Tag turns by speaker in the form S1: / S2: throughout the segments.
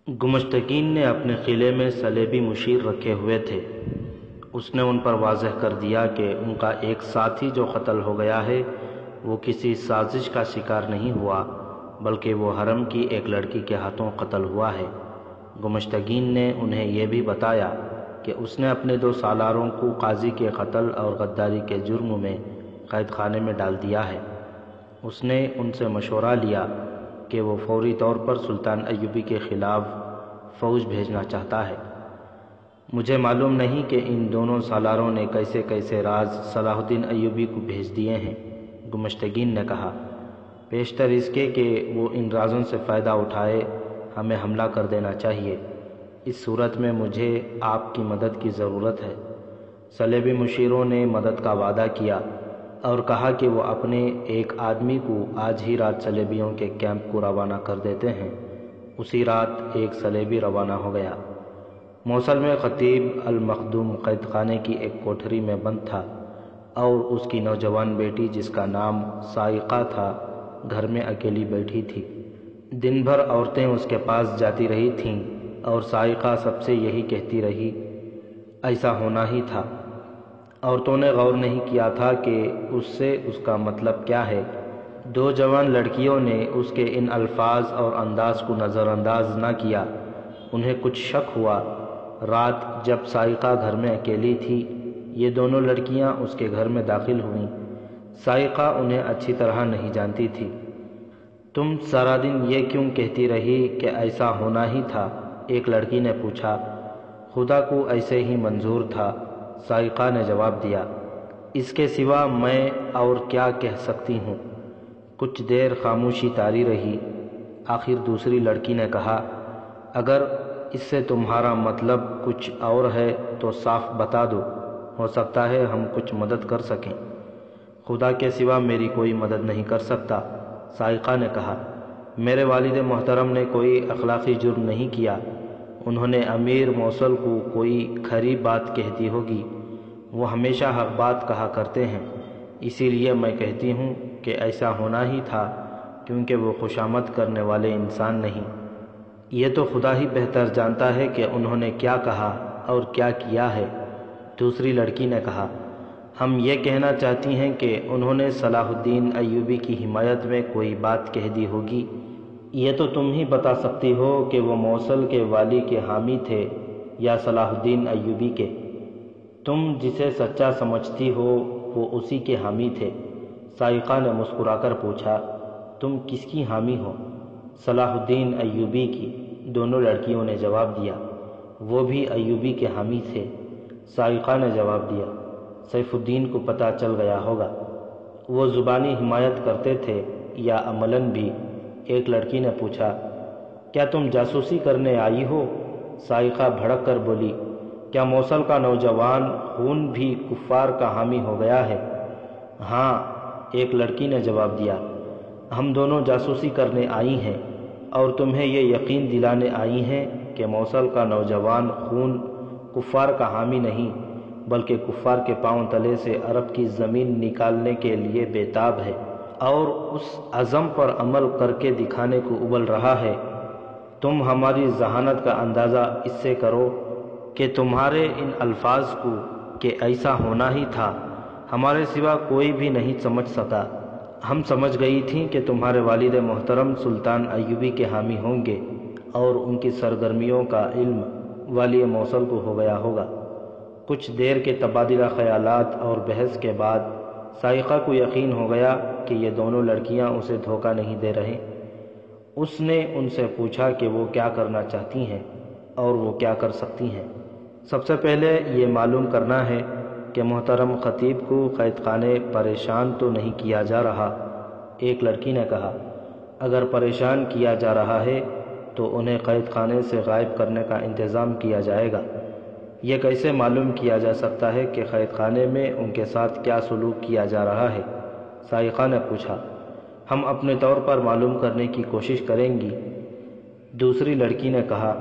S1: گمشتگین نے اپنے قلعے میں صلیبی مشیر رکھے ہوئے تھے۔ اس نے ان پر واضح کر دیا کہ ان کا ایک ساتھی جو قتل ہو گیا ہے وہ کسی سازش کا شکار نہیں ہوا، بلکہ وہ حرم کی ایک لڑکی کے ہاتھوں قتل ہوا ہے۔ گمشتگین نے انہیں یہ بھی بتایا کہ اس نے اپنے 2 سالاروں کو قاضی کے قتل اور غداری کے جرم میں قید خانے میں ڈال دیا ہے۔ اس نے ان سے مشورہ لیا کہ وہ فوری طور پر سلطان ایوبی کے خلاف فوج بھیجنا چاہتا ہے۔ مجھے معلوم نہیں کہ ان دونوں سالاروں نے کیسے کیسے راز صلاح الدین ایوبی کو بھیج دیے ہیں، گمشتگین نے کہا۔ بیشتر اس کے کہ وہ ان رازوں سے فائدہ اٹھائے ہمیں حملہ کر دینا چاہیے۔ اس صورت میں مجھے آپ کی مدد کی ضرورت ہے۔ صلیبی مشیروں نے مدد کا وعدہ کیا اور کہا کہ وہ اپنے ایک آدمی کو آج ہی رات صلیبیوں کے کیمپ کو روانہ کر دیتے ہیں۔ اسی رات ایک صلیبی روانہ ہو گیا۔ موصل میں خطیب المخدوم قید خانے کی ایک کوٹھری میں بند تھا اور اس کی نوجوان بیٹی جس کا نام سائقہ تھا گھر میں اکیلی بیٹھی تھی۔ دن بھر عورتیں اس کے پاس جاتی رہی تھیں اور سائقہ سب سے یہی کہتی رہی، ایسا ہونا ہی تھا۔ عورتوں نے غور نہیں کیا تھا کہ اس سے اس کا مطلب کیا ہے۔ 2 جوان لڑکیوں نے اس کے ان الفاظ اور انداز کو نظر انداز نہ کیا۔ انہیں کچھ شک ہوا۔ رات جب سائقہ گھر میں اکیلی تھی، یہ دونوں لڑکیاں اس کے گھر میں داخل ہوئیں۔ سائقہ انہیں اچھی طرح نہیں جانتی تھی۔ تم سارا دن یہ کیوں کہتی رہی کہ ایسا ہونا ہی تھا؟ ایک لڑکی نے پوچھا۔ خدا کو ایسے ہی منظور تھا، سائقہ نے جواب دیا۔ اس کے سوا میں اور کیا کہہ سکتی ہوں؟ کچھ دیر خاموشی طاری رہی۔ آخر دوسری لڑکی نے کہا، اگر اس سے تمہارا مطلب کچھ اور ہے تو صاف بتا دو، ہو سکتا ہے ہم کچھ مدد کر سکیں۔ خدا کے سوا میری کوئی مدد نہیں کر سکتا، سائقہ نے کہا۔ میرے والد محترم نے کوئی اخلاقی جرم نہیں کیا۔ انہوں نے امیر موصل کو کوئی کھری بات کہہ دی ہوگی۔ وہ ہمیشہ حق بات کہا کرتے ہیں، اسی لیے میں کہتی ہوں کہ ایسا ہونا ہی تھا، کیونکہ وہ خوشامد کرنے والے انسان نہیں۔ یہ تو خدا ہی بہتر جانتا ہے کہ انہوں نے کیا کہا اور کیا کیا ہے، دوسری لڑکی نے کہا۔ ہم یہ کہنا چاہتی ہیں کہ انہوں نے صلاح الدین ایوبی کی حمایت میں کوئی بات کہہ دی ہوگی۔ یہ تو تم ہی بتا سکتی ہو کہ وہ موصل کے والی کے حامی تھے یا صلاح الدین ایوبی کے۔ تم جسے سچا سمجھتی ہو وہ اسی کے حامی تھے، سائقہ نے مسکرا کر پوچھا۔ تم کس کی حامی ہو؟ صلاح الدین ایوبی کی، دونوں لڑکیوں نے جواب دیا۔ وہ بھی ایوبی کے حامی تھے، سائقہ نے جواب دیا۔ سیف الدین کو پتہ چل گیا ہوگا۔ وہ زبانی حمایت کرتے تھے یا عملاً بھی؟ ایک لڑکی نے پوچھا۔ کیا تم جاسوسی کرنے آئی ہو؟ سائقہ بھڑک کر بولی۔ کیا موصل کا نوجوان خون بھی کفار کا حامی ہو گیا ہے؟ ہاں، ایک لڑکی نے جواب دیا۔ ہم دونوں جاسوسی کرنے آئی ہیں اور تمہیں یہ یقین دلانے آئی ہیں کہ موصل کا نوجوان خون کفار کا حامی نہیں، بلکہ کفار کے پاؤں تلے سے عرب کی زمین نکالنے کے لیے بےتاب ہے اور اس عزم پر عمل کر کے دکھانے کو ابل رہا ہے۔ تم ہماری ذہانت کا اندازہ اس سے کرو کہ تمہارے ان الفاظ کو کہ ایسا ہونا ہی تھا ہمارے سوا کوئی بھی نہیں سمجھ سکا۔ ہم سمجھ گئی تھیں کہ تمہارے والد محترم سلطان ایوبی کے حامی ہوں گے اور ان کی سرگرمیوں کا علم والی موصل کو ہو گیا ہوگا۔ کچھ دیر کے تبادلہ خیالات اور بحث کے بعد سائقہ کو یقین ہو گیا کہ یہ دونوں لڑکیاں اسے دھوکہ نہیں دے رہے۔ اس نے ان سے پوچھا کہ وہ کیا کرنا چاہتی ہیں اور وہ کیا کر سکتی ہیں۔ سب سے پہلے یہ معلوم کرنا ہے کہ محترم خطیب کو قید خانے پریشان تو نہیں کیا جا رہا، ایک لڑکی نے کہا۔ اگر پریشان کیا جا رہا ہے تو انہیں قید خانے سے غائب کرنے کا انتظام کیا جائے گا۔ یہ کیسے معلوم کیا جا سکتا ہے کہ قید خانے میں ان کے ساتھ کیا سلوک کیا جا رہا ہے؟ سائقہ نے پوچھا۔ ہم اپنے طور پر معلوم کرنے کی کوشش کریں گی، دوسری لڑکی نے کہا۔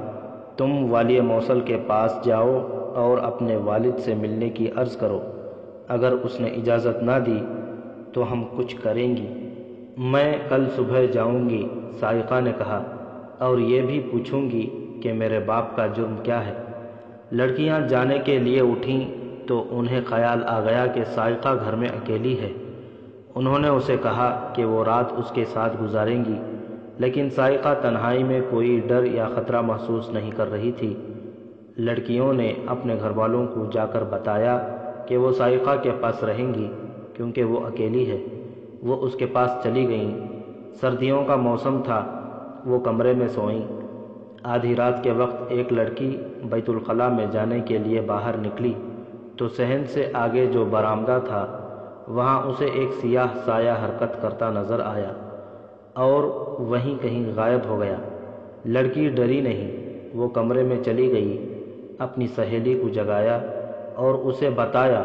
S1: تم والی موصل کے پاس جاؤ اور اپنے والد سے ملنے کی عرض کرو۔ اگر اس نے اجازت نہ دی تو ہم کچھ کریں گی۔ میں کل صبح جاؤں گی، سائقہ نے کہا، اور یہ بھی پوچھوں گی کہ میرے باپ کا جرم کیا ہے۔ لڑکیاں جانے کے لیے اٹھیں تو انہیں خیال آ گیا کہ سائقہ گھر میں اکیلی ہے۔ انہوں نے اسے کہا کہ وہ رات اس کے ساتھ گزاریں گی، لیکن سائقہ تنہائی میں کوئی ڈر یا خطرہ محسوس نہیں کر رہی تھی۔ لڑکیوں نے اپنے گھر والوں کو جا کر بتایا کہ وہ سائقہ کے پاس رہیں گی کیونکہ وہ اکیلی ہے۔ وہ اس کے پاس چلی گئیں۔ سردیوں کا موسم تھا، وہ کمرے میں سوئیں۔ آدھی رات کے وقت ایک لڑکی بیت الخلاء میں جانے کے لیے باہر نکلی تو صحن سے آگے جو برآمدہ تھا وہاں اسے ایک سیاہ سایہ حرکت کرتا نظر آیا اور وہیں کہیں غائب ہو گیا۔ لڑکی ڈری نہیں، وہ کمرے میں چلی گئی، اپنی سہیلی کو جگایا اور اسے بتایا۔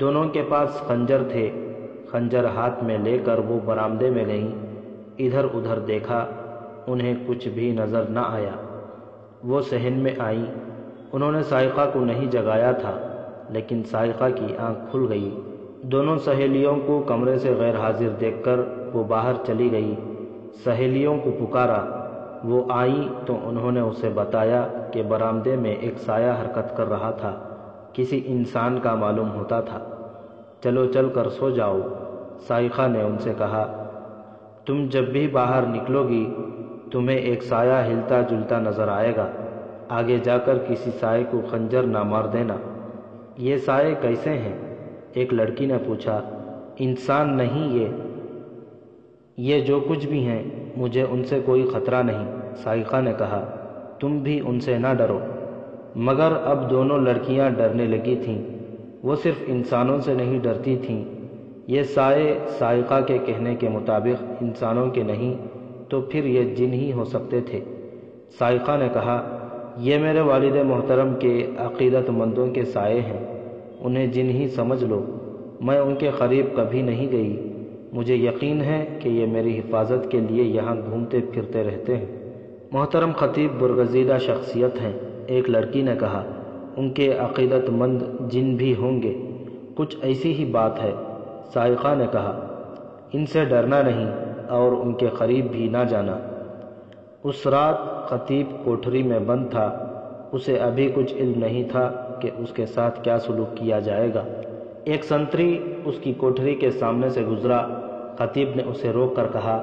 S1: دونوں کے پاس خنجر تھے۔ خنجر ہاتھ میں لے کر وہ برآمدے میں گئیں۔ ادھر ادھر دیکھا، انہیں کچھ بھی نظر نہ آیا۔ وہ صحن میں آئیں۔ انہوں نے سائقہ کو نہیں جگایا تھا، لیکن سائقہ کی آنکھ کھل گئی۔ دونوں سہیلیوں کو کمرے سے غیر حاضر دیکھ کر وہ باہر چلی گئی۔ سہیلیوں کو پکارا، وہ آئیں تو انہوں نے اسے بتایا کہ برآمدے میں ایک سایہ حرکت کر رہا تھا، کسی انسان کا معلوم ہوتا تھا۔ چلو چل کر سو جاؤ، سائقہ نے ان سے کہا۔ تم جب بھی باہر نکلو گی تمہیں ایک سایہ ہلتا جلتا نظر آئے گا، آگے جا کر کسی سائے کو خنجر نہ مار دینا۔ یہ سائے کیسے ہیں؟ ایک لڑکی نے پوچھا۔ انسان نہیں یہ جو کچھ بھی ہیں، مجھے ان سے کوئی خطرہ نہیں، سائقہ نے کہا۔ تم بھی ان سے نہ ڈرو۔ مگر اب دونوں لڑکیاں ڈرنے لگی تھیں۔ وہ صرف انسانوں سے نہیں ڈرتی تھیں، یہ سائے سائقہ کے کہنے کے مطابق انسانوں کے نہیں تو پھر یہ جن ہی ہو سکتے تھے۔ سائقہ نے کہا، یہ میرے والد محترم کے عقیدت مندوں کے سائے ہیں، انہیں جن ہی سمجھ لو، میں ان کے قریب کبھی نہیں گئی، مجھے یقین ہے کہ یہ میری حفاظت کے لیے یہاں گھومتے پھرتے رہتے ہیں۔ محترم خطیب برگزیدہ شخصیت ہیں، ایک لڑکی نے کہا۔ ان کے عقیدت مند جن بھی ہوں گے، کچھ ایسی ہی بات ہے، سائقہ نے کہا۔ ان سے ڈرنا نہیں اور ان کے قریب بھی نہ جانا۔ اس رات خطیب کوٹھری میں بند تھا، اسے ابھی کچھ علم نہیں تھا کہ اس کے ساتھ کیا سلوک کیا جائے گا۔ ایک سنتری اس کی کوٹھری کے سامنے سے گزرا۔ خطیب نے اسے روک کر کہا،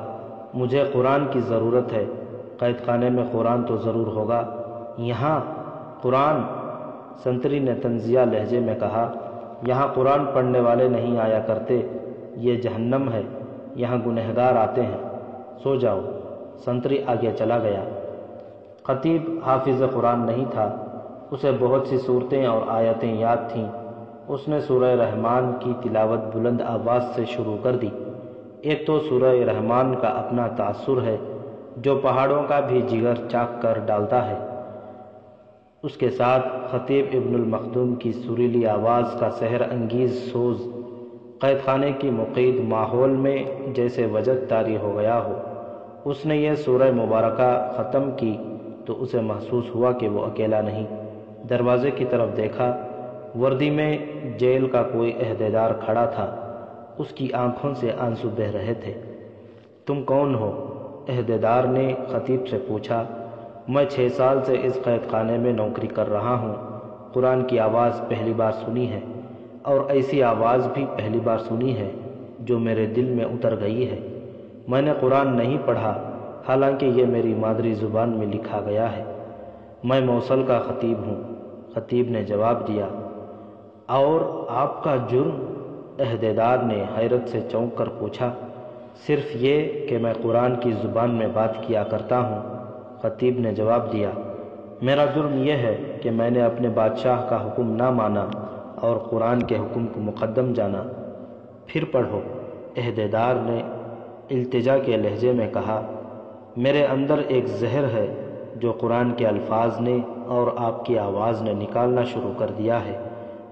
S1: مجھے قرآن کی ضرورت ہے، قید خانے میں قرآن تو ضرور ہوگا۔ یہاں قرآن؟ سنتری نے طنزیہ لہجے میں کہا، یہاں قرآن پڑھنے والے نہیں آیا کرتے، یہ جہنم ہے، یہاں گنہگار آتے ہیں، سو جاؤ۔ سنتری آگے چلا گیا۔ خطیب حافظ قرآن نہیں تھا، اسے بہت سی صورتیں اور آیتیں یاد تھیں۔ اس نے سورہ رحمان کی تلاوت بلند آواز سے شروع کر دی۔ ایک تو سورہ رحمان کا اپنا تاثر ہے جو پہاڑوں کا بھی جگر چاک کر ڈالتا ہے، اس کے ساتھ خطیب ابن المخدوم کی سریلی آواز کا سحر انگیز سوز قید خانے کی مقید ماحول میں جیسے وجد طاری ہو گیا ہو۔ اس نے یہ سورہ مبارکہ ختم کی تو اسے محسوس ہوا کہ وہ اکیلا نہیں۔ دروازے کی طرف دیکھا، وردی میں جیل کا کوئی عہدیدار کھڑا تھا، اس کی آنکھوں سے آنسو بہہ رہے تھے۔ تم کون ہو؟ عہدیدار نے خطیب سے پوچھا۔ میں 6 سال سے اس قید خانے میں نوکری کر رہا ہوں، قرآن کی آواز پہلی بار سنی ہے، اور ایسی آواز بھی پہلی بار سنی ہے جو میرے دل میں اتر گئی ہے۔ میں نے قرآن نہیں پڑھا، حالانکہ یہ میری مادری زبان میں لکھا گیا ہے۔ میں موصل کا خطیب ہوں، خطیب نے جواب دیا۔ اور آپ کا جرم؟ عہدیدار نے حیرت سے چونک کر پوچھا۔ صرف یہ کہ میں قرآن کی زبان میں بات کیا کرتا ہوں، خطیب نے جواب دیا۔ میرا جرم یہ ہے کہ میں نے اپنے بادشاہ کا حکم نہ مانا اور قرآن کے حکم کو مقدم جانا۔ پھر پڑھو، عہدیدار نے التجا کے لہجے میں کہا۔ میرے اندر ایک زہر ہے جو قرآن کے الفاظ نے اور آپ کی آواز نے نکالنا شروع کر دیا ہے۔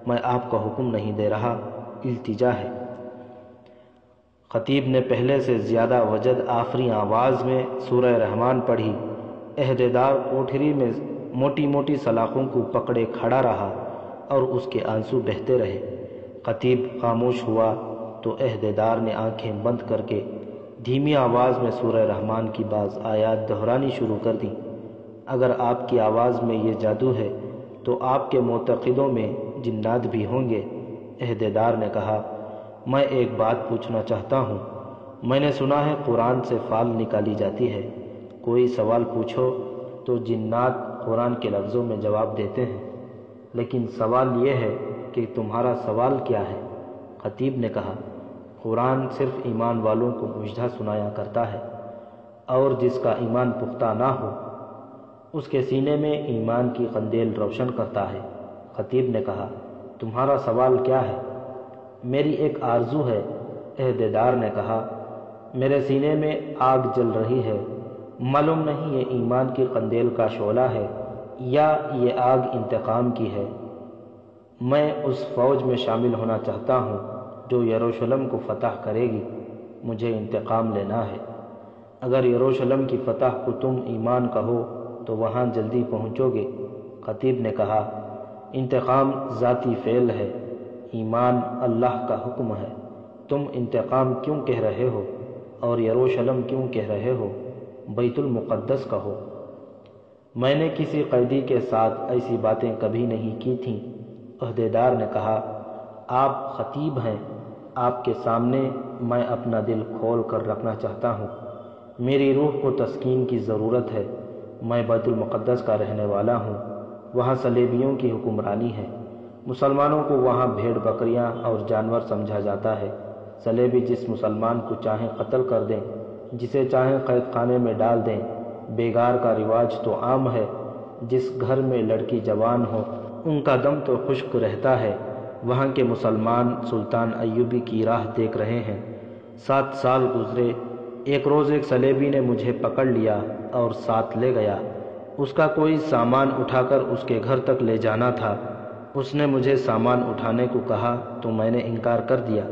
S1: میں آپ کا حکم نہیں دے رہا، التجا ہے۔ خطیب نے پہلے سے زیادہ وجد آفریں آواز میں سورہ رحمان پڑھی۔ عہدیدار کوٹھری میں موٹی موٹی سلاخوں کو پکڑے کھڑا رہا اور اس کے آنسو بہتے رہے۔ خطیب خاموش ہوا تو عہدیدار نے آنکھیں بند کر کے دھیمی آواز میں سورہ رحمان کی بعض آیات دہرانی شروع کر دیں۔ اگر آپ کی آواز میں یہ جادو ہے تو آپ کے معتقدوں میں جنات بھی ہوں گے۔ عہدیدار نے کہا، میں ایک بات پوچھنا چاہتا ہوں۔ میں نے سنا ہے قرآن سے فال نکالی جاتی ہے، کوئی سوال پوچھو تو جنات قرآن کے لفظوں میں جواب دیتے ہیں، لیکن سوال یہ ہے کہ تمہارا سوال کیا ہے؟ خطیب نے کہا، قرآن صرف ایمان والوں کو مژدہ سنایا کرتا ہے، اور جس کا ایمان پختہ نہ ہو اس کے سینے میں ایمان کی قندیل روشن کرتا ہے۔ خطیب نے کہا، تمہارا سوال کیا ہے؟ میری ایک آرزو ہے۔ عہدیدار نے کہا، میرے سینے میں آگ جل رہی ہے، معلوم نہیں یہ ایمان کی قندیل کا شعلہ ہے یا یہ آگ انتقام کی ہے۔ میں اس فوج میں شامل ہونا چاہتا ہوں جو یروشلم کو فتح کرے گی، مجھے انتقام لینا ہے۔ اگر یروشلم کی فتح کو تم ایمان کہو تو وہاں جلدی پہنچو گے۔ خطیب نے کہا، انتقام ذاتی فعل ہے، ایمان اللہ کا حکم ہے۔ تم انتقام کیوں کہہ رہے ہو اور یروشلم کیوں کہہ رہے ہو؟ بیت المقدس کہو۔ میں نے کسی قیدی کے ساتھ ایسی باتیں کبھی نہیں کی تھیں۔ عہدیدار نے کہا، آپ خطیب ہیں، آپ کے سامنے میں اپنا دل کھول کر رکھنا چاہتا ہوں۔ میری روح کو تسکین کی ضرورت ہے۔ میں بیت المقدس کا رہنے والا ہوں، وہاں صلیبیوں کی حکمرانی ہے۔ مسلمانوں کو وہاں بھیڑ بکریاں اور جانور سمجھا جاتا ہے۔ صلیبی جس مسلمان کو چاہیں قتل کر دیں، جسے چاہیں قید خانے میں ڈال دیں۔ بیگار کا رواج تو عام ہے، جس گھر میں لڑکی جوان ہو ان کا دم تو خشک رہتا ہے۔ وہاں کے مسلمان سلطان ایوبی کی راہ دیکھ رہے ہیں۔ 7 سال گزرے، ایک روز ایک صلیبی نے مجھے پکڑ لیا اور ساتھ لے گیا۔ اس کا کوئی سامان اٹھا کر اس کے گھر تک لے جانا تھا۔ اس نے مجھے سامان اٹھانے کو کہا تو میں نے انکار کر دیا۔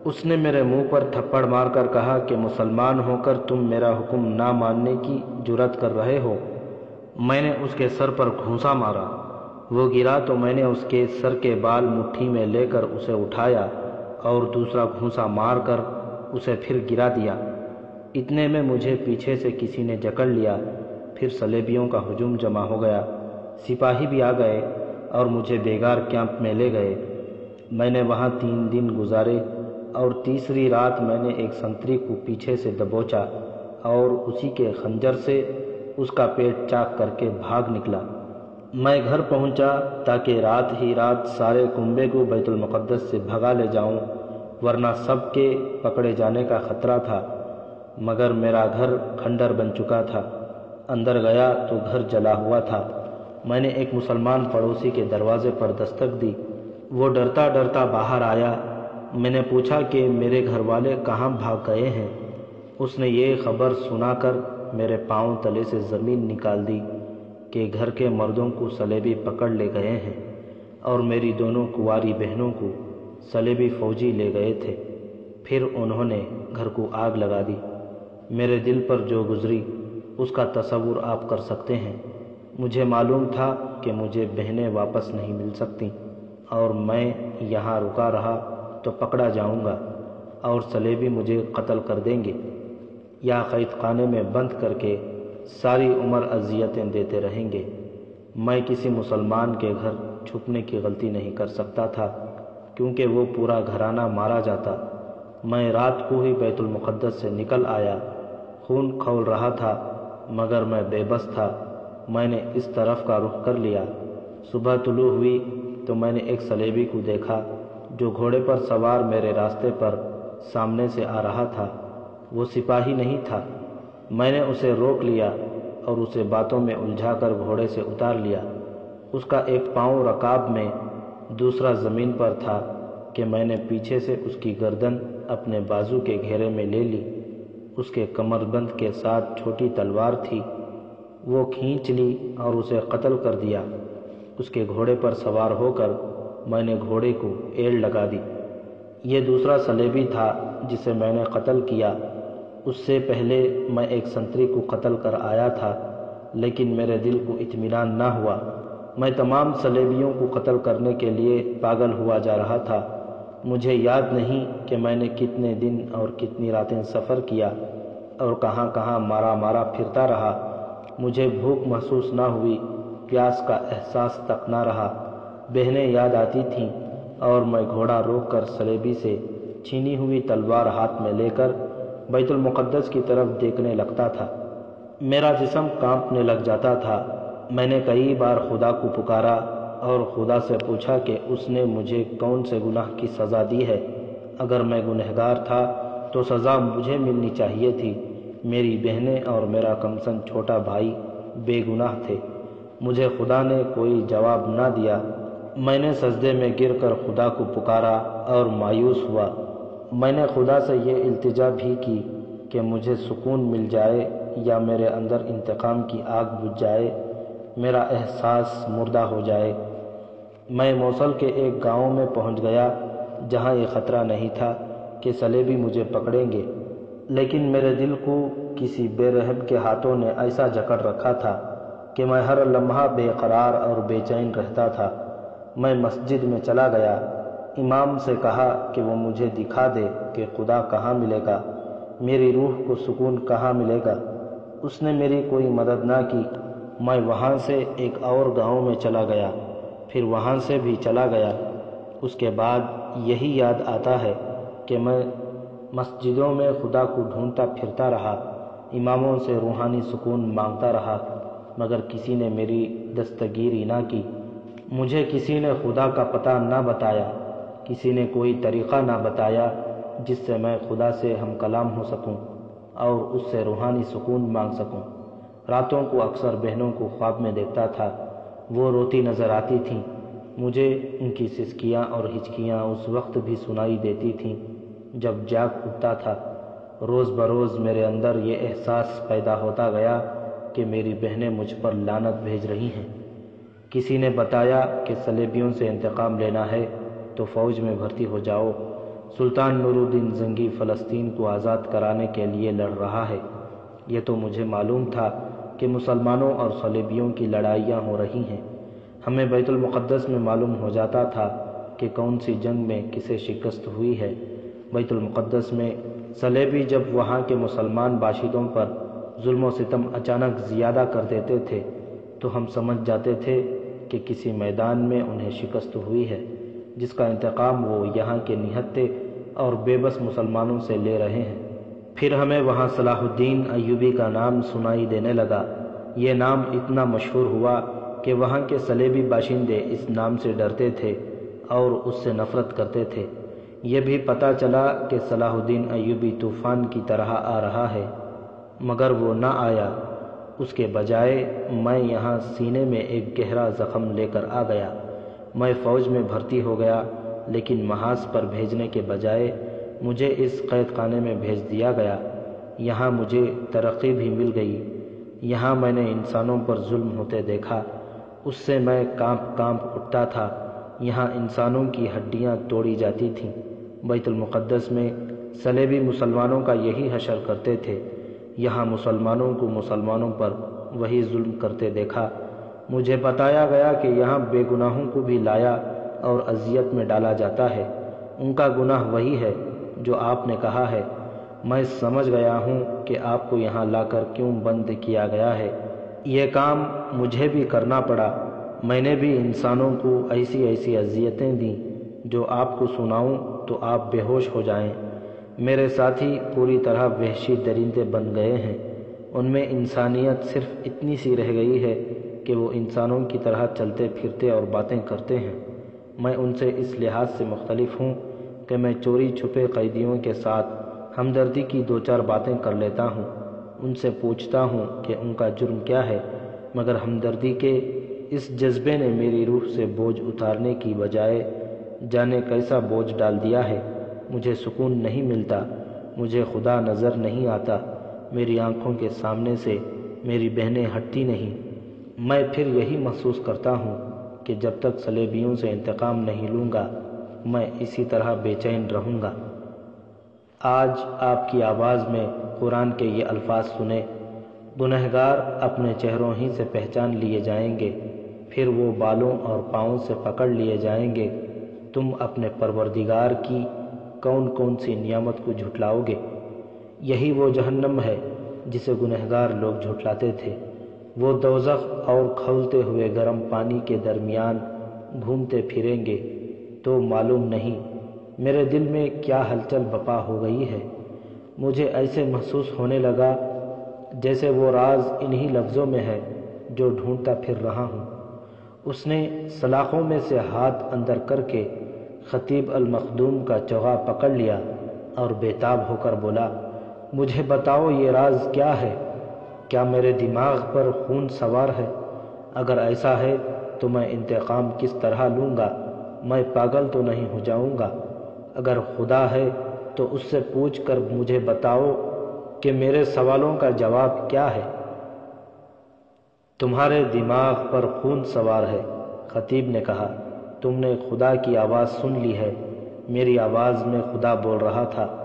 S1: اس نے میرے منہ پر تھپڑ مار کر کہا کہ مسلمان ہو کر تم میرا حکم نہ ماننے کی جرات کر رہے ہو۔ میں نے اس کے سر پر گھونسا مارا، وہ گرا تو میں نے اس کے سر کے بال مٹھی میں لے کر اسے اٹھایا اور دوسرا گھونسا مار کر اسے پھر گرا دیا۔ اتنے میں مجھے پیچھے سے کسی نے جکڑ لیا، پھر صلیبیوں کا ہجوم جمع ہو گیا۔ سپاہی بھی آ گئے اور مجھے بیگار کیمپ میں لے گئے۔ میں نے وہاں 3 دن گزارے اور تیسری رات میں نے ایک سنتری کو پیچھے سے دبوچا اور اسی کے خنجر سے اس کا پیٹ چاک کر کے بھاگ نکلا۔ میں گھر پہنچا تاکہ رات ہی رات سارے کنبے کو بیت المقدس سے بھگا لے جاؤں، ورنہ سب کے پکڑے جانے کا خطرہ تھا۔ مگر میرا گھر کھنڈر بن چکا تھا۔ اندر گیا تو گھر جلا ہوا تھا۔ میں نے ایک مسلمان پڑوسی کے دروازے پر دستک دی، وہ ڈرتا ڈرتا باہر آیا۔ میں نے پوچھا کہ میرے گھر والے کہاں بھاگ گئے ہیں؟ اس نے یہ خبر سنا کر میرے پاؤں تلے سے زمین نکال دی کہ گھر کے مردوں کو صلیبی پکڑ لے گئے ہیں اور میری دونوں کنواری بہنوں کو صلیبی فوجی لے گئے تھے۔ پھر انہوں نے گھر کو آگ لگا دی۔ میرے دل پر جو گزری اس کا تصور آپ کر سکتے ہیں۔ مجھے معلوم تھا کہ مجھے بہنیں واپس نہیں مل سکتیں، اور میں یہاں رکا رہا تو پکڑا جاؤں گا اور صلیبی مجھے قتل کر دیں گے یا قید خانے میں بند کر کے ساری عمر اذیتیں دیتے رہیں گے۔ میں کسی مسلمان کے گھر چھپنے کی غلطی نہیں کر سکتا تھا، کیونکہ وہ پورا گھرانہ مارا جاتا۔ میں رات کو ہی بیت المقدس سے نکل آیا۔ خون کھول رہا تھا مگر میں بے بس تھا۔ میں نے اس طرف کا رخ کر لیا۔ صبح طلوع ہوئی تو میں نے ایک صلیبی کو دیکھا جو گھوڑے پر سوار میرے راستے پر سامنے سے آ رہا تھا۔ وہ سپاہی نہیں تھا۔ میں نے اسے روک لیا اور اسے باتوں میں الجھا کر گھوڑے سے اتار لیا۔ اس کا ایک پاؤں رکاب میں، دوسرا زمین پر تھا کہ میں نے پیچھے سے اس کی گردن اپنے بازو کے گھیرے میں لے لی۔ اس کے کمر بند کے ساتھ چھوٹی تلوار تھی، وہ کھینچ لی اور اسے قتل کر دیا۔ اس کے گھوڑے پر سوار ہو کر میں نے گھوڑے کو ایڑ لگا دی۔ یہ دوسرا صلیبی تھا جسے میں نے قتل کیا۔ اس سے پہلے میں ایک سنتری کو قتل کر آیا تھا، لیکن میرے دل کو اطمینان نہ ہوا۔ میں تمام صلیبیوں کو قتل کرنے کے لیے پاگل ہوا جا رہا تھا۔ مجھے یاد نہیں کہ میں نے کتنے دن اور کتنی راتیں سفر کیا اور کہاں کہاں مارا پھرتا رہا۔ مجھے بھوک محسوس نہ ہوئی، پیاس کا احساس تک نہ رہا۔ بہنیں یاد آتی تھیں اور میں گھوڑا روک کر صلیبی سے چھینی ہوئی تلوار ہاتھ میں لے کر بیت المقدس کی طرف دیکھنے لگتا تھا۔ میرا جسم کانپنے لگ جاتا تھا۔ میں نے کئی بار خدا کو پکارا اور خدا سے پوچھا کہ اس نے مجھے کون سے گناہ کی سزا دی ہے۔ اگر میں گنہگار تھا تو سزا مجھے ملنی چاہیے تھی۔ میری بہنیں اور میرا کمسن چھوٹا بھائی بے گناہ تھے۔ مجھے خدا نے کوئی جواب نہ دیا۔ میں نے سجدے میں گر کر خدا کو پکارا اور مایوس ہوا۔ میں نے خدا سے یہ التجا بھی کی کہ مجھے سکون مل جائے یا میرے اندر انتقام کی آگ بجھ جائے، میرا احساس مردہ ہو جائے۔ میں موصل کے ایک گاؤں میں پہنچ گیا جہاں یہ خطرہ نہیں تھا کہ صلیبی مجھے پکڑیں گے، لیکن میرے دل کو کسی بے رحم کے ہاتھوں نے ایسا جکڑ رکھا تھا کہ میں ہر لمحہ بے قرار اور بے چین رہتا تھا۔ میں مسجد میں چلا گیا، امام سے کہا کہ وہ مجھے دکھا دے کہ خدا کہاں ملے گا، میری روح کو سکون کہاں ملے گا۔ اس نے میری کوئی مدد نہ کی۔ میں وہاں سے ایک اور گاؤں میں چلا گیا، پھر وہاں سے بھی چلا گیا۔ اس کے بعد یہی یاد آتا ہے کہ میں مسجدوں میں خدا کو ڈھونڈتا پھرتا رہا، اماموں سے روحانی سکون مانگتا رہا، مگر کسی نے میری دستگیری نہ کی۔ مجھے کسی نے خدا کا پتہ نہ بتایا، کسی نے کوئی طریقہ نہ بتایا جس سے میں خدا سے ہم کلام ہو سکوں اور اس سے روحانی سکون مانگ سکوں۔ راتوں کو اکثر بہنوں کو خواب میں دیکھتا تھا، وہ روتی نظر آتی تھیں۔ مجھے ان کی سسکیاں اور ہچکیاں اس وقت بھی سنائی دیتی تھیں جب جاگ اٹھتا تھا۔ روز بروز میرے اندر یہ احساس پیدا ہوتا گیا کہ میری بہنیں مجھ پر لعنت بھیج رہی ہیں۔ کسی نے بتایا کہ صلیبیوں سے انتقام لینا ہے تو فوج میں بھرتی ہو جاؤ۔ سلطان نور الدین زنگی فلسطین کو آزاد کرانے کے لیے لڑ رہا ہے۔ یہ تو مجھے معلوم تھا کہ مسلمانوں اور صلیبیوں کی لڑائیاں ہو رہی ہیں۔ ہمیں بیت المقدس میں معلوم ہو جاتا تھا کہ کون سی جنگ میں کسے شکست ہوئی ہے۔ بیت المقدس میں صلیبی جب وہاں کے مسلمان باشندوں پر ظلم و ستم اچانک زیادہ کر دیتے تھے تو ہم سمجھ جاتے تھے کہ کسی میدان میں انہیں شکست ہوئی ہے، جس کا انتقام وہ یہاں کے نہتے اور بے بس مسلمانوں سے لے رہے ہیں۔ پھر ہمیں وہاں صلاح الدین ایوبی کا نام سنائی دینے لگا۔ یہ نام اتنا مشہور ہوا کہ وہاں کے صلیبی باشندے اس نام سے ڈرتے تھے اور اس سے نفرت کرتے تھے۔ یہ بھی پتہ چلا کہ صلاح الدین ایوبی طوفان کی طرح آ رہا ہے، مگر وہ نہ آیا۔ اس کے بجائے میں یہاں سینے میں ایک گہرا زخم لے کر آ گیا۔ میں فوج میں بھرتی ہو گیا، لیکن محاذ پر بھیجنے کے بجائے مجھے اس قید خانے میں بھیج دیا گیا۔ یہاں مجھے ترقی بھی مل گئی۔ یہاں میں نے انسانوں پر ظلم ہوتے دیکھا، اس سے میں کانپ کانپ اٹھتا تھا۔ یہاں انسانوں کی ہڈیاں توڑی جاتی تھیں۔ بیت المقدس میں صلیبی مسلمانوں کا یہی حشر کرتے تھے۔ یہاں مسلمانوں کو مسلمانوں پر وہی ظلم کرتے دیکھا۔ مجھے بتایا گیا کہ یہاں بے گناہوں کو بھی لایا اور اذیت میں ڈالا جاتا ہے۔ ان کا گناہ وہی ہے جو آپ نے کہا ہے۔ میں سمجھ گیا ہوں کہ آپ کو یہاں لا کر کیوں بند کیا گیا ہے۔ یہ کام مجھے بھی کرنا پڑا۔ میں نے بھی انسانوں کو ایسی ایسی اذیتیں دیں جو آپ کو سناؤں تو آپ بے ہوش ہو جائیں۔ میرے ساتھی پوری طرح وحشی درندے بن گئے ہیں۔ ان میں انسانیت صرف اتنی سی رہ گئی ہے کہ وہ انسانوں کی طرح چلتے پھرتے اور باتیں کرتے ہیں۔ میں ان سے اس لحاظ سے مختلف ہوں کہ میں چوری چھپے قیدیوں کے ساتھ ہمدردی کی دو چار باتیں کر لیتا ہوں، ان سے پوچھتا ہوں کہ ان کا جرم کیا ہے، مگر ہمدردی کے اس جذبے نے میری روح سے بوجھ اتارنے کی بجائے جانے کیسا بوجھ ڈال دیا ہے۔ مجھے سکون نہیں ملتا، مجھے خدا نظر نہیں آتا، میری آنکھوں کے سامنے سے میری بہنیں ہٹتی نہیں۔ میں پھر یہی محسوس کرتا ہوں کہ جب تک صلیبیوں سے انتقام نہیں لوں گا میں اسی طرح بے چین رہوں گا۔ آج آپ کی آواز میں قرآن کے یہ الفاظ سنے، گنہگار اپنے چہروں ہی سے پہچان لیے جائیں گے، پھر وہ بالوں اور پاؤں سے پکڑ لیے جائیں گے۔ تم اپنے پروردگار کی کون کون سی نعمت کو جھٹلاؤ گے؟ یہی وہ جہنم ہے جسے گنہگار لوگ جھٹلاتے تھے۔ وہ دوزخ اور کھولتے ہوئے گرم پانی کے درمیان گھومتے پھریں گے تو معلوم نہیں میرے دل میں کیا ہلچل بپا ہو گئی ہے۔ مجھے ایسے محسوس ہونے لگا جیسے وہ راز انہی لفظوں میں ہے جو ڈھونڈتا پھر رہا ہوں۔ اس نے سلاخوں میں سے ہاتھ اندر کر کے خطیب المخدوم کا چوغا پکڑ لیا اور بےتاب ہو کر بولا، مجھے بتاؤ یہ راز کیا ہے؟ کیا میرے دماغ پر خون سوار ہے؟ اگر ایسا ہے تو میں انتقام کس طرح لوں گا؟ میں پاگل تو نہیں ہو جاؤں گا؟ اگر خدا ہے تو اس سے پوچھ کر مجھے بتاؤ کہ میرے سوالوں کا جواب کیا ہے؟ تمہارے دماغ پر خون سوار ہے، خطیب نے کہا۔ تم نے خدا کی آواز سن لی ہے، میری آواز میں خدا بول رہا تھا۔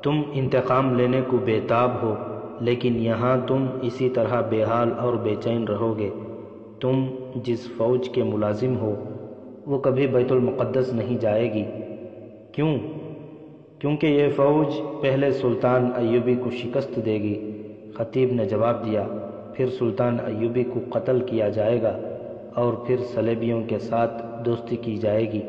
S1: تم انتقام لینے کو بےتاب ہو، لیکن یہاں تم اسی طرح بے حال اور بے چین رہو گے۔ تم جس فوج کے ملازم ہو وہ کبھی بیت المقدس نہیں جائے گی۔ کیوں؟ کیونکہ یہ فوج پہلے سلطان ایوبی کو شکست دے گی، خطیب نے جواب دیا۔ پھر سلطان ایوبی کو قتل کیا جائے گا اور پھر صلیبیوں کے ساتھ دوستی کی جائے گی۔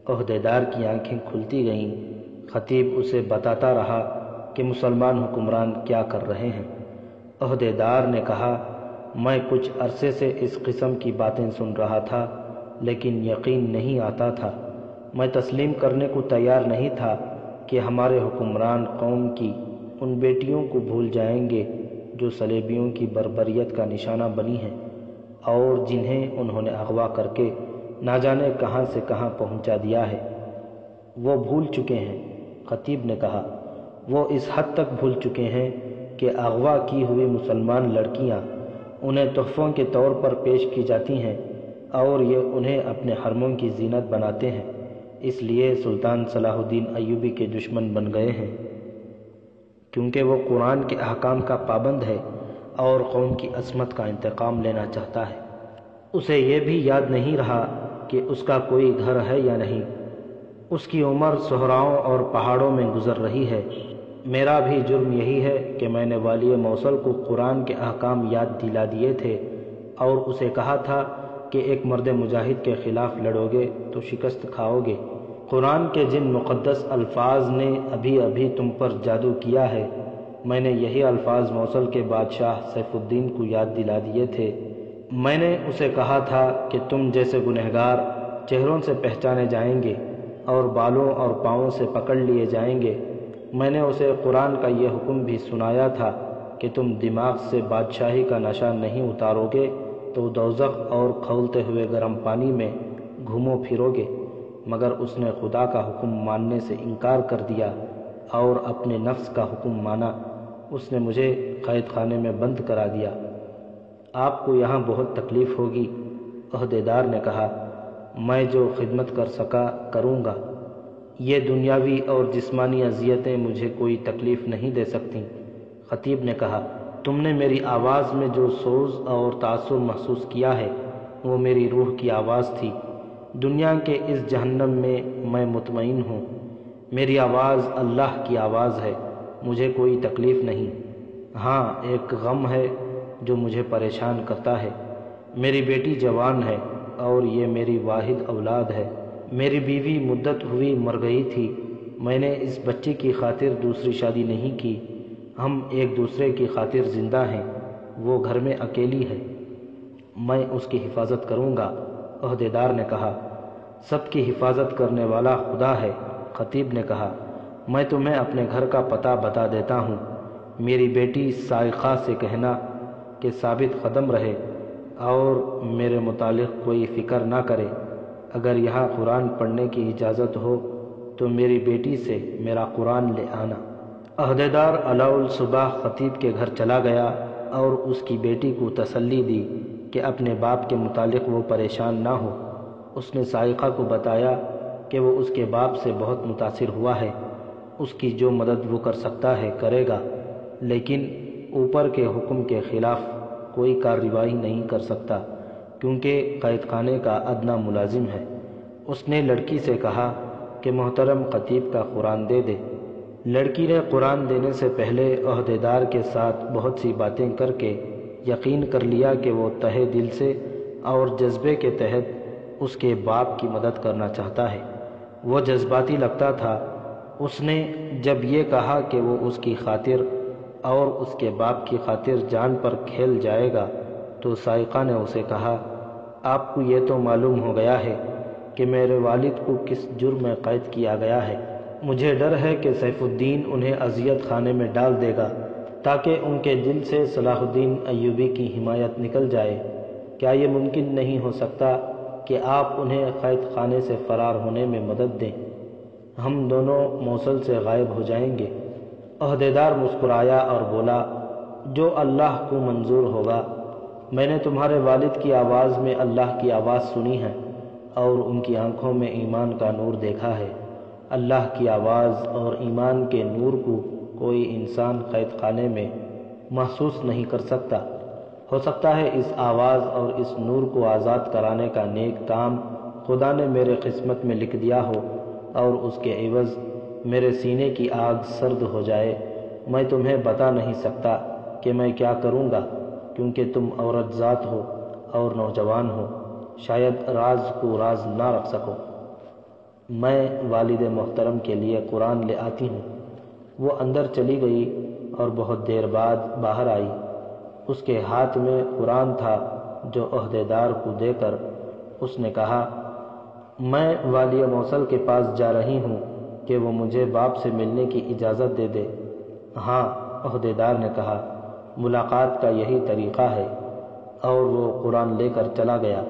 S1: عہدیدار کی آنکھیں کھلتی گئیں۔ خطیب اسے بتاتا رہا کہ مسلمان حکمران کیا کر رہے ہیں۔ عہدیدار نے کہا، میں کچھ عرصے سے اس قسم کی باتیں سن رہا تھا لیکن یقین نہیں آتا تھا۔ میں تسلیم کرنے کو تیار نہیں تھا کہ ہمارے حکمران قوم کی ان بیٹیوں کو بھول جائیں گے جو صلیبیوں کی بربریت کا نشانہ بنی ہیں اور جنہیں انہوں نے اغوا کر کے نہ جانے کہاں سے کہاں پہنچا دیا ہے۔ وہ بھول چکے ہیں، خطیب نے کہا۔ وہ اس حد تک بھول چکے ہیں کہ اغوا کی ہوئی مسلمان لڑکیاں انہیں تحفوں کے طور پر پیش کی جاتی ہیں اور یہ انہیں اپنے حرموں کی زینت بناتے ہیں۔ اس لیے سلطان صلاح الدین ایوبی کے دشمن بن گئے ہیں، کیونکہ وہ قرآن کے احکام کا پابند ہے اور قوم کی عصمت کا انتقام لینا چاہتا ہے۔ اسے یہ بھی یاد نہیں رہا کہ اس کا کوئی گھر ہے یا نہیں۔ اس کی عمر صحراؤں اور پہاڑوں میں گزر رہی ہے۔ میرا بھی جرم یہی ہے کہ میں نے والی موصل کو قرآن کے احکام یاد دلا دیے تھے اور اسے کہا تھا کہ ایک مرد مجاہد کے خلاف لڑو گے تو شکست کھاؤ گے۔ قرآن کے جن مقدس الفاظ نے ابھی ابھی تم پر جادو کیا ہے، میں نے یہی الفاظ موصل کے بادشاہ سیف الدین کو یاد دلا دیے تھے۔ میں نے اسے کہا تھا کہ تم جیسے گنہگار چہروں سے پہچانے جائیں گے اور بالوں اور پاؤں سے پکڑ لیے جائیں گے۔ میں نے اسے قرآن کا یہ حکم بھی سنایا تھا کہ تم دماغ سے بادشاہی کا نشہ نہیں اتارو گے تو دوزخ اور کھولتے ہوئے گرم پانی میں گھومو پھرو گے، مگر اس نے خدا کا حکم ماننے سے انکار کر دیا اور اپنے نفس کا حکم مانا۔ اس نے مجھے قید خانے میں بند کرا دیا۔ آپ کو یہاں بہت تکلیف ہوگی، عہدیدار نے کہا۔ میں جو خدمت کر سکا کروں گا۔ یہ دنیاوی اور جسمانی اذیتیں مجھے کوئی تکلیف نہیں دے سکتیں، خطیب نے کہا۔ تم نے میری آواز میں جو سوز اور تاثر محسوس کیا ہے وہ میری روح کی آواز تھی۔ دنیا کے اس جہنم میں میں مطمئن ہوں۔ میری آواز اللہ کی آواز ہے، مجھے کوئی تکلیف نہیں۔ ہاں، ایک غم ہے جو مجھے پریشان کرتا ہے۔ میری بیٹی جوان ہے اور یہ میری واحد اولاد ہے۔ میری بیوی مدت ہوئی مر گئی تھی۔ میں نے اس بچی کی خاطر دوسری شادی نہیں کی۔ ہم ایک دوسرے کی خاطر زندہ ہیں۔ وہ گھر میں اکیلی ہے، میں اس کی حفاظت کروں گا، عہدیدار نے کہا۔ سب کی حفاظت کرنے والا خدا ہے، خطیب نے کہا۔ میں تمہیں اپنے گھر کا پتہ بتا دیتا ہوں۔ میری بیٹی سائقہ سے کہنا کہ ثابت قدم رہے اور میرے متعلق کوئی فکر نہ کرے۔ اگر یہاں قرآن پڑھنے کی اجازت ہو تو میری بیٹی سے میرا قرآن لے آنا۔ عہدیدار علاء الصبح خطیب کے گھر چلا گیا اور اس کی بیٹی کو تسلی دی کہ اپنے باپ کے متعلق وہ پریشان نہ ہو۔ اس نے سائقہ کو بتایا کہ وہ اس کے باپ سے بہت متاثر ہوا ہے، اس کی جو مدد وہ کر سکتا ہے کرے گا، لیکن اوپر کے حکم کے خلاف کوئی کارروائی نہیں کر سکتا کیونکہ قید خانے کا ادنیٰ ملازم ہے۔ اس نے لڑکی سے کہا کہ محترم خطیب کا قرآن دے دے۔ لڑکی نے قرآن دینے سے پہلے عہدیدار کے ساتھ بہت سی باتیں کر کے یقین کر لیا کہ وہ تہہ دل سے اور جذبے کے تحت اس کے باپ کی مدد کرنا چاہتا ہے۔ وہ جذباتی لگتا تھا۔ اس نے جب یہ کہا کہ وہ اس کی خاطر اور اس کے باپ کی خاطر جان پر کھیل جائے گا تو سائقہ نے اسے کہا، آپ کو یہ تو معلوم ہو گیا ہے کہ میرے والد کو کس جرم میں قید کیا گیا ہے۔ مجھے ڈر ہے کہ سیف الدین انہیں اذیت خانے میں ڈال دے گا تاکہ ان کے دل سے صلاح الدین ایوبی کی حمایت نکل جائے۔ کیا یہ ممکن نہیں ہو سکتا کہ آپ انہیں قید خانے سے فرار ہونے میں مدد دیں؟ ہم دونوں موصل سے غائب ہو جائیں گے۔ عہدیدار مسکرایا اور بولا، جو اللہ کو منظور ہوگا۔ میں نے تمہارے والد کی آواز میں اللہ کی آواز سنی ہے اور ان کی آنکھوں میں ایمان کا نور دیکھا ہے۔ اللہ کی آواز اور ایمان کے نور کو کوئی انسان قید خانے میں محسوس نہیں کر سکتا۔ ہو سکتا ہے اس آواز اور اس نور کو آزاد کرانے کا نیک کام خدا نے میرے قسمت میں لکھ دیا ہو اور اس کے عوض میرے سینے کی آگ سرد ہو جائے۔ میں تمہیں بتا نہیں سکتا کہ میں کیا کروں گا، کیونکہ تم عورت ذات ہو اور نوجوان ہو، شاید راز کو راز نہ رکھ سکو۔ میں والد محترم کے لیے قرآن لے آتی ہوں۔ وہ اندر چلی گئی اور بہت دیر بعد باہر آئی۔ اس کے ہاتھ میں قرآن تھا جو عہدیدار کو دے کر اس نے کہا، میں والی موصل کے پاس جا رہی ہوں کہ وہ مجھے باپ سے ملنے کی اجازت دے دے۔ ہاں، عہدیدار نے کہا، ملاقات کا یہی طریقہ ہے، اور وہ قرآن لے کر چلا گیا۔